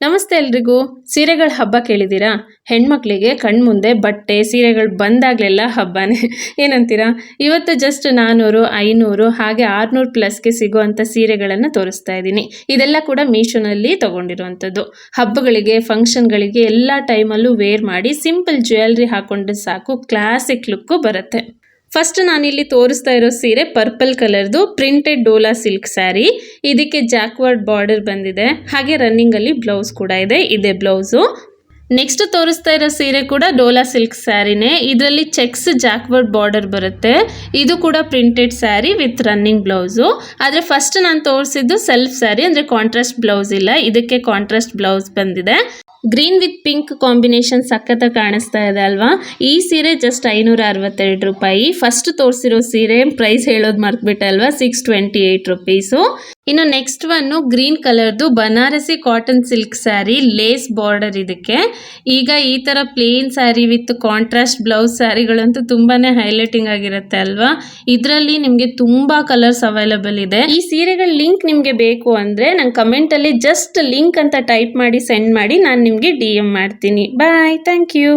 ನಮಸ್ತೆ ಎಲ್ರಿಗೂ. ಸೀರೆಗಳ ಹಬ್ಬ ಕೇಳಿದ್ದೀರಾ? ಹೆಣ್ಮಕ್ಳಿಗೆ ಕಣ್ಮುಂದೆ ಬಟ್ಟೆ ಸೀರೆಗಳು ಬಂದಾಗಲೆಲ್ಲ ಹಬ್ಬನೇ ಏನಂತೀರಾ? ಇವತ್ತು ಜಸ್ಟ್ 400, 500 ಹಾಗೆ 600 ಪ್ಲಸ್ಗೆ ಸಿಗುವಂಥ ಸೀರೆಗಳನ್ನು ತೋರಿಸ್ತಾ ಇದ್ದೀನಿ. ಇದೆಲ್ಲ ಕೂಡ ಮೀಶೋನಲ್ಲಿ ತೊಗೊಂಡಿರುವಂಥದ್ದು. ಹಬ್ಬಗಳಿಗೆ, ಫಂಕ್ಷನ್ಗಳಿಗೆ ಎಲ್ಲ ಟೈಮಲ್ಲೂ ವೇರ್ ಮಾಡಿ ಸಿಂಪಲ್ ಜ್ಯುವೆಲ್ರಿ ಹಾಕೊಂಡ್ರೆ ಸಾಕು, ಕ್ಲಾಸಿಕ್ ಲುಕ್ಕು ಬರುತ್ತೆ. ಫಸ್ಟ್ ನಾನಿಲ್ಲಿ ತೋರಿಸ್ತಾ ಇರೋ ಸೀರೆ ಪರ್ಪಲ್ ಕಲರ್ದು ಪ್ರಿಂಟೆಡ್ ಡೋಲಾ ಸಿಲ್ಕ್ ಸ್ಯಾರಿ. ಇದಕ್ಕೆ ಜಾಕ್ವರ್ಡ್ ಬಾರ್ಡರ್ ಬಂದಿದೆ, ಹಾಗೆ ರನ್ನಿಂಗ್ ಅಲ್ಲಿ ಬ್ಲೌಸ್ ಕೂಡ ಇದೆ. ಇದೇ ಬ್ಲೌಸು. ನೆಕ್ಸ್ಟ್ ತೋರಿಸ್ತಾ ಇರೋ ಸೀರೆ ಕೂಡ ಡೋಲಾ ಸಿಲ್ಕ್ ಸ್ಯಾರಿನೇ. ಇದರಲ್ಲಿ ಚೆಕ್ಸ್ ಜಾಕ್ವರ್ಡ್ ಬಾರ್ಡರ್ ಬರುತ್ತೆ. ಇದು ಕೂಡ printed sari with running blouse. ಆದರೆ ಫಸ್ಟ್ ನಾನು ತೋರಿಸಿದ್ದು ಸೆಲ್ಫ್ ಸ್ಯಾರಿ, ಅಂದರೆ ಕಾಂಟ್ರಾಸ್ಟ್ ಬ್ಲೌಸ್ ಇಲ್ಲ. ಇದಕ್ಕೆ ಕಾಂಟ್ರಾಸ್ಟ್ ಬ್ಲೌಸ್ ಬಂದಿದೆ. ಗ್ರೀನ್ ವಿತ್ ಪಿಂಕ್ ಕಾಂಬಿನೇಷನ್ ಸಖತ್ತ ಕಾಣಿಸ್ತಾ ಇದೆ ಅಲ್ವಾ? ಈ ಸೀರೆ ಜಸ್ಟ್ 562 ರೂಪಾಯಿ. ಫಸ್ಟ್ ತೋರಿಸಿರೋ ಸೀರೆ ಪ್ರೈಸ್ ಹೇಳೋದು ಮರ್ತ್ಬಿಟ್ಟೆ ಅಲ್ವಾ? 628 ರುಪೀಸು. ಇನ್ನು ನೆಕ್ಸ್ಟ್ ಒನ್ನು ಗ್ರೀನ್ ಕಲರ್ದು Banarasi cotton silk sari, lace border ಇದಕ್ಕೆ. ಈಗ ಈ ಥರ plain sari with contrast blouse ಸ್ಯಾರಿಗಳಂತೂ ತುಂಬಾನೇ ಹೈಲೈಟಿಂಗ್ ಆಗಿರುತ್ತೆ ಅಲ್ವಾ? ಇದರಲ್ಲಿ ನಿಮಗೆ ತುಂಬಾ ಕಲರ್ಸ್ ಅವೈಲಬಲ್ ಇದೆ. ಈ ಸೀರೆಗಳ ಲಿಂಕ್ ನಿಮಗೆ ಬೇಕು ಅಂದರೆ ನಂಗೆ ಕಮೆಂಟಲ್ಲಿ ಜಸ್ಟ್ ಲಿಂಕ್ ಅಂತ ಟೈಪ್ ಮಾಡಿ ಸೆಂಡ್ ಮಾಡಿ, ನಾನು ನಿಮಗೆ DM ಮಾಡ್ತೀನಿ. ಬಾಯ್, ಥ್ಯಾಂಕ್ ಯು.